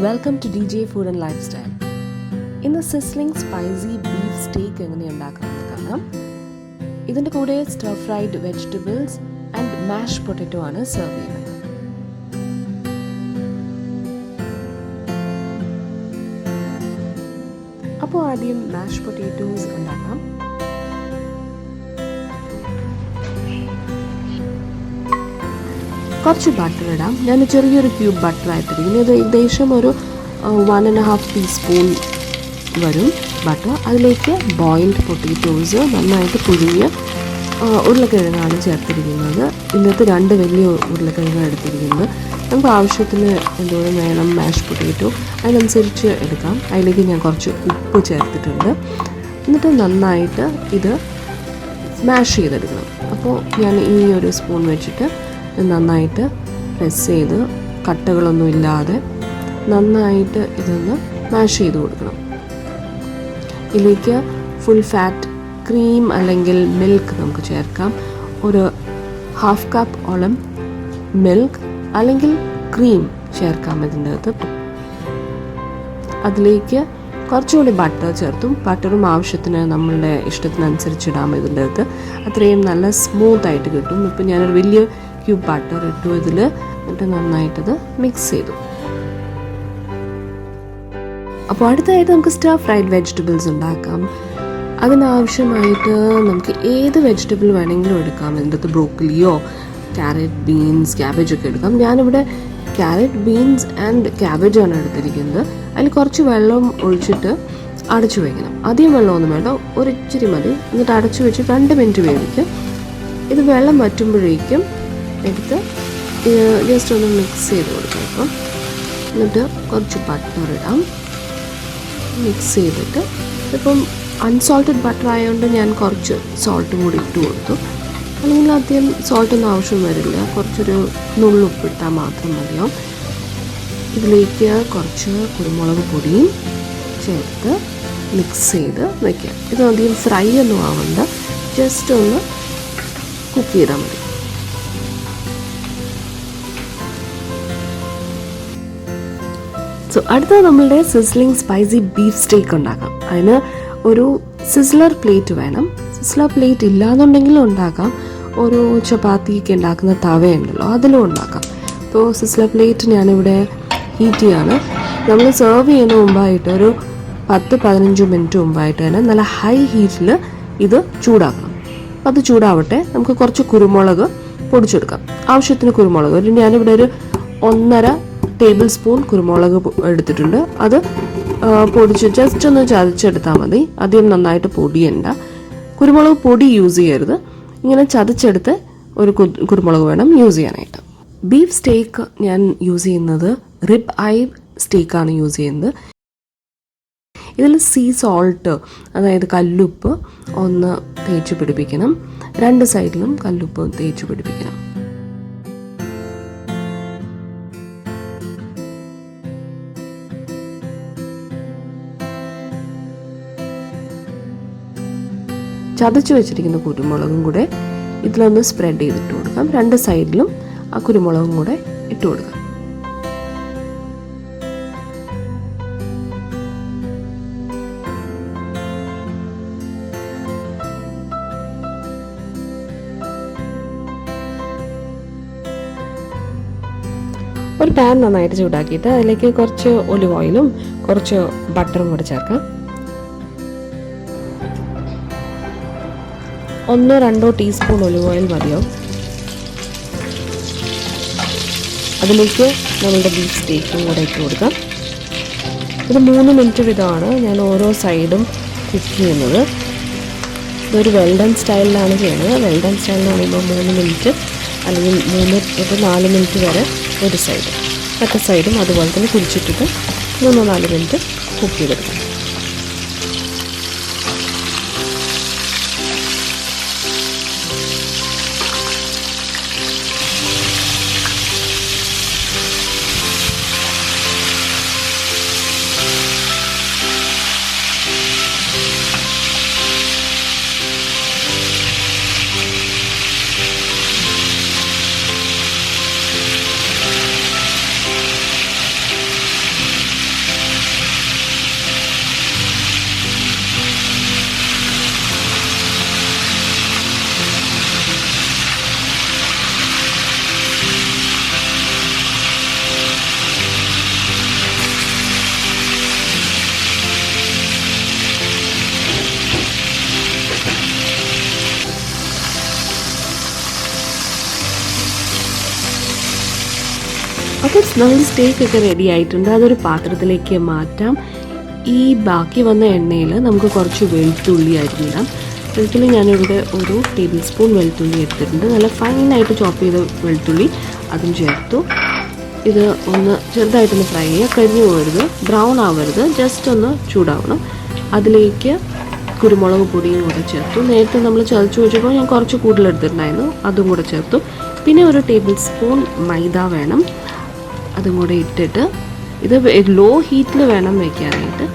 Welcome to DJ Food and Lifestyle. ഇന്ന് sizzling spicy beef സ്റ്റേക്ക് എങ്ങനെ ഉണ്ടാക്കാമെന്ന് കാണാം. ഇതിൻ്റെ കൂടെ സ്റ്റർ ഫ്രൈഡ് വെജിറ്റബിൾസ് ആൻഡ് മാഷ് പൊട്ടറ്റോ ആണ് സെർവ് ചെയ്യുന്നത്. അപ്പോൾ ആദ്യം മാഷ് പൊട്ടറ്റോസ് ഉണ്ടാക്കാം. കുറച്ച് ബട്ടർ ഇടാം. ഞാൻ ചെറിയൊരു ക്യൂബ് ബട്ടർ ആയിട്ടിരിക്കുന്നു. ഇത് ഏകദേശം ഒരു 1.5 ടീസ്പൂൺ വരും ബട്ടർ. അതിലേക്ക് ബോയിൽഡ് പൊട്ടറ്റോസ് നന്നായിട്ട് പുഴുങ്ങിയ ഉരുളക്കിഴങ്ങാണ് ചേർത്തിരിക്കുന്നത്. ഇന്നത്തെ 2 വലിയ ഉരുളക്കിഴങ്ങ് എടുത്തിരിക്കുന്നത്. നമുക്ക് ആവശ്യത്തിന് എന്തോരം വേണം മാഷ് പൊട്ടറ്റോ അതിനനുസരിച്ച് എടുക്കാം. അതിലേക്ക് ഞാൻ കുറച്ച് ഉപ്പ് ചേർത്തിട്ടുണ്ട്. എന്നിട്ട് നന്നായിട്ട് ഇത് സ്മാഷ് ചെയ്തെടുക്കണം. അപ്പോൾ ഞാൻ ഈ ഒരു സ്പൂൺ വെച്ചിട്ട് നന്നായിട്ട് പ്രസ് ചെയ്ത് കട്ടകളൊന്നും ഇല്ലാതെ നന്നായിട്ട് ഇതൊന്ന് മാഷ് ചെയ്ത് കൊടുക്കണം. ഇതിലേക്ക് ഫുൾ ഫാറ്റ് ക്രീം അല്ലെങ്കിൽ മിൽക്ക് നമുക്ക് ചേർക്കാം. ഒരു 1/2 കപ്പ് ഓളം മിൽക്ക് അല്ലെങ്കിൽ ക്രീം ചേർക്കാം ഇതിൻ്റെ അകത്ത്. അതിലേക്ക് കുറച്ചുകൂടി ബട്ടർ ചേർത്തും ബട്ടറും ആവശ്യത്തിന് നമ്മളുടെ ഇഷ്ടത്തിനനുസരിച്ച് ഇടാം. ഇതിൻ്റെ അകത്ത് അത്രയും നല്ല സ്മൂത്തായിട്ട് കിട്ടും. ഇപ്പം ഞാനൊരു വലിയ ക്യൂബ് ബട്ടർ ഇട്ടു ഇതിൽ. എന്നിട്ട് നന്നായിട്ടത് മിക്സ് ചെയ്തു. അപ്പോൾ അടുത്തായിട്ട് നമുക്ക് സ്റ്റർ ഫ്രൈഡ് വെജിറ്റബിൾസ് ഉണ്ടാക്കാം. അതിനാവശ്യമായിട്ട് നമുക്ക് ഏത് വെജിറ്റബിൾ വേണമെങ്കിലും എടുക്കാം. ഇതിൻ്റെ അകത്ത് ബ്രോക്കലിയോ ക്യാരറ്റ് ബീൻസ് ക്യാബേജ് ഒക്കെ എടുക്കാം. ഞാനിവിടെ ക്യാരറ്റ് ബീൻസ് ആൻഡ് ക്യാബേജാണ് എടുത്തിരിക്കുന്നത്. അതിൽ കുറച്ച് വെള്ളം ഒഴിച്ചിട്ട് അടച്ചു വയ്ക്കണം. അധികം വെള്ളമൊന്നും വേണ്ട, ഒരു ഇച്ചിരി മതി. എന്നിട്ട് അടച്ചു വെച്ച് 2 മിനിറ്റ് വേവിക്കും. ഇത് വെള്ളം വറ്റുമ്പോഴേക്കും എടുത്ത് ജസ്റ്റ് ഒന്ന് മിക്സ് ചെയ്ത് കൊടുക്കാം. അപ്പം എന്നിട്ട് കുറച്ച് ബട്ടർ ഇടാം. മിക്സ് ചെയ്തിട്ട് ഇപ്പം അൺസോൾട്ടഡ് ബട്ടർ ആയതുകൊണ്ട് ഞാൻ കുറച്ച് സോൾട്ട് കൂടി ഇട്ട് കൊടുത്തു. അല്ലെങ്കിൽ അധികം സോൾട്ടൊന്നും ആവശ്യം വരില്ല. കുറച്ചൊരു നുള്ളുപ്പിട്ടാൽ മാത്രം മതിയാവും. ഇതിലേക്ക് കുറച്ച് കുരുമുളക് പൊടിയും ചേർത്ത് മിക്സ് ചെയ്ത് വയ്ക്കാം. ഇത് അധികം ഫ്രൈ ഒന്നും ആവണ്ട, ജസ്റ്റ് ഒന്ന് കുക്ക് ചെയ്താൽ മതി. സോ അടുത്തത് നമ്മളുടെ സിസ്ലിംഗ് സ്പൈസി ബീഫ് സ്റ്റേക്ക് ഉണ്ടാക്കാം. അതിന് ഒരു സിസ്ലർ പ്ലേറ്റ് വേണം. സിസ്ലർ പ്ലേറ്റ് ഇല്ലാന്നുണ്ടെങ്കിലും ഉണ്ടാക്കാം. ഒരു ചപ്പാത്തിയൊക്കെ ഉണ്ടാക്കുന്ന തവയുണ്ടല്ലോ, അതിലും ഉണ്ടാക്കാം. ഇപ്പോൾ സിസ്ലർ പ്ലേറ്റ് ഞാനിവിടെ ഹീറ്റ് ചെയ്യാണ്. നമ്മൾ സെർവ് ചെയ്യുന്ന മുമ്പായിട്ട് ഒരു 10-15 മിനിറ്റ് മുമ്പായിട്ട് തന്നെ നല്ല ഹൈ ഹീറ്റിൽ ഇത് ചൂടാക്കണം. അത് ചൂടാവട്ടെ. നമുക്ക് കുറച്ച് കുരുമുളക് പൊടിച്ചെടുക്കാം. ആവശ്യത്തിന് കുരുമുളക് ഞാനിവിടെ ഒരു 1.5 ടേബിൾ സ്പൂൺ കുരുമുളക് എടുത്തിട്ടുണ്ട്. അത് പൊടിച്ച് ജസ്റ്റ് ഒന്ന് ചതച്ചെടുത്താൽ മതി. അധികം നന്നായിട്ട് പൊടിയണ്ട. കുരുമുളക് പൊടി യൂസ് ചെയ്യരുത്. ഇങ്ങനെ ചതച്ചെടുത്ത് ഒരു കുരുമുളക് വേണം യൂസ് ചെയ്യാനായിട്ട്. ബീഫ് സ്റ്റേക്ക് ഞാൻ യൂസ് ചെയ്യുന്നത് റിബ് ഐ സ്റ്റേക്കാണ് യൂസ് ചെയ്യുന്നത്. ഇതിൽ സീ സോൾട്ട്, അതായത് കല്ലുപ്പ് ഒന്ന് തേച്ച് പിടിപ്പിക്കണം. 2 സൈഡിലും കല്ലുപ്പ് തേച്ച് പിടിപ്പിക്കണം. ചതച്ച് വെച്ചിരിക്കുന്ന കുരുമുളകും കൂടെ ഇതിലൊന്ന് സ്പ്രെഡ് ചെയ്തിട്ട് കൊടുക്കാം. 2 സൈഡിലും ആ കുരുമുളകും കൂടെ ഇട്ട് കൊടുക്കാം. ഒരു പാൻ നന്നായിട്ട് ചൂടാക്കിയിട്ട് അതിലേക്ക് കുറച്ച് ഒലിവ് ഓയിലും കുറച്ച് ബട്ടറും കൂടെ ചേർക്കാം. 1-2 ടീസ്പൂൺ ഒലിവ് ഓയിൽ മതിയാവും. അതിലേക്ക് നമ്മളുടെ ബീഫ് സ്റ്റേക്കും കൂടെ ഇട്ട് കൊടുക്കാം. ഇത് 3 മിനിറ്റ് വീതമാണ് ഞാൻ ഓരോ സൈഡും കുക്ക് ചെയ്യുന്നത്. ഇതൊരു വെൽഡൺ സ്റ്റൈലിലാണ് ചെയ്യുന്നത്. വെൽഡൺ സ്റ്റൈലിന് പറയുമ്പോൾ 3 മിനിറ്റ് അല്ലെങ്കിൽ 3-4 മിനിറ്റ് വരെ ഒരു സൈഡ്, മറ്റേ സൈഡും അതുപോലെ തന്നെ കുടിച്ചിട്ടിട്ട് 3-4 മിനിറ്റ് കുക്ക് ചെയ്തെടുക്കാം. അപ്പോൾ നമ്മുടെ സ്റ്റേക്കൊക്കെ റെഡി ആയിട്ടുണ്ട്. അതൊരു പാത്രത്തിലേക്ക് മാറ്റാം. ഈ ബാക്കി വന്ന എണ്ണയിൽ നമുക്ക് കുറച്ച് വെളുത്തുള്ളി അരിഞ്ഞിടാം. വെളുത്തുള്ളി ഞാനിവിടെ ഒരു ടേബിൾ സ്പൂൺ വെളുത്തുള്ളി എടുത്തിട്ടുണ്ട്. നല്ല ഫൈനായിട്ട് ചോപ്പ് ചെയ്ത വെളുത്തുള്ളി അതും ചേർത്തു. ഇത് ഒന്ന് ചെറുതായിട്ടൊന്ന് ഫ്രൈ ചെയ്യുക. കരിഞ്ഞു പോകരുത്, ബ്രൗൺ ആവരുത്, ജസ്റ്റ് ഒന്ന് ചൂടാവണം. അതിലേക്ക് കുരുമുളക് പൊടിയും കൂടെ ചേർത്തു. നേരത്തെ നമ്മൾ ചതച്ച് വെച്ചപ്പോൾ ഞാൻ കുറച്ച് കൂടുതലെടുത്തിട്ടുണ്ടായിരുന്നു, അതും കൂടെ ചേർത്തു. പിന്നെ ഒരു ടേബിൾ സ്പൂൺ മൈദ വേണം, അതും കൂടെ ഇട്ടിട്ട് ഇത് ലോ ഹീറ്റിൽ വേണം വയ്ക്കാനായിട്ട്.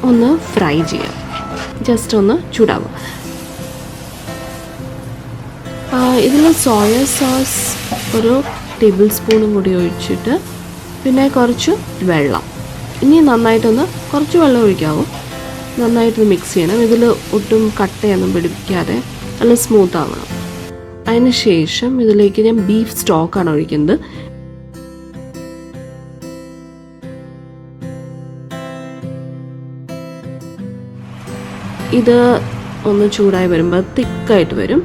ഒന്ന് ഫ്രൈ ചെയ്യാം, ജസ്റ്റ് ഒന്ന് ചൂടാവും. ഇതിൽ സോയ സോസ് ഒരു ടേബിൾ സ്പൂണും കൂടി ഒഴിച്ചിട്ട് പിന്നെ കുറച്ച് വെള്ളം, ഇനി നന്നായിട്ടൊന്ന് കുറച്ച് വെള്ളം ഒഴിക്കാവും. നന്നായിട്ട് മിക്സ് ചെയ്യണം. ഇതിൽ ഒട്ടും കട്ടയൊന്നും പിടിപ്പിക്കാതെ നല്ല സ്മൂത്ത് ആവണം. അതിന് ശേഷം ഇതിലേക്ക് ഞാൻ ബീഫ് സ്റ്റോക്കാണ് ഒഴിക്കുന്നത്. ഇത് ഒന്ന് ചൂടായി വരുമ്പോൾ തിക്കായിട്ട് വരും.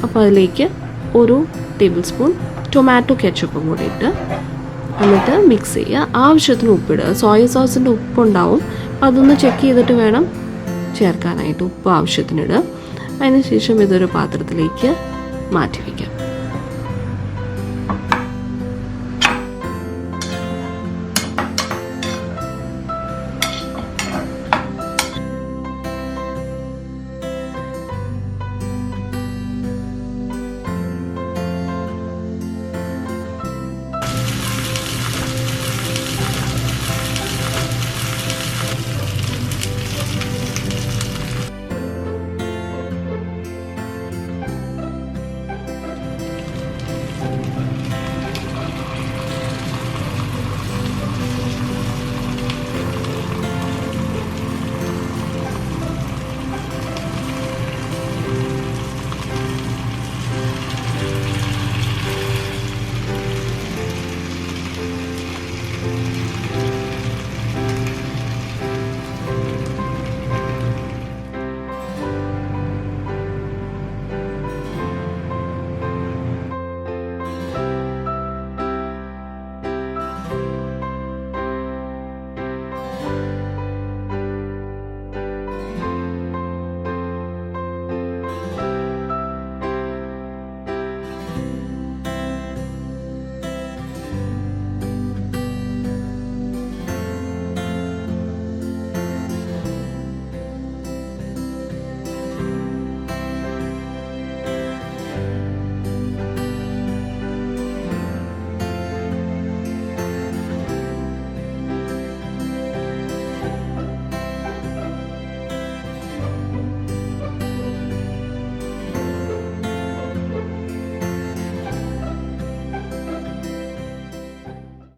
അപ്പോൾ അതിലേക്ക് ഒരു ടേബിൾ സ്പൂൺ ടൊമാറ്റോ കെച്ചപ്പും കൂടി ഇട്ട് എന്നിട്ട് മിക്സ് ചെയ്യുക. ആവശ്യത്തിന് ഉപ്പിടുക. സോയ സോസിൻ്റെ ഉപ്പുണ്ടാവും, അപ്പോൾ അതൊന്ന് ചെക്ക് ചെയ്തിട്ട് വേണം ചേർക്കാനായിട്ട്. ഉപ്പ് ആവശ്യത്തിനിടുക. അതിനുശേഷം ഇതൊരു പാത്രത്തിലേക്ക് മാറ്റി വയ്ക്കാം.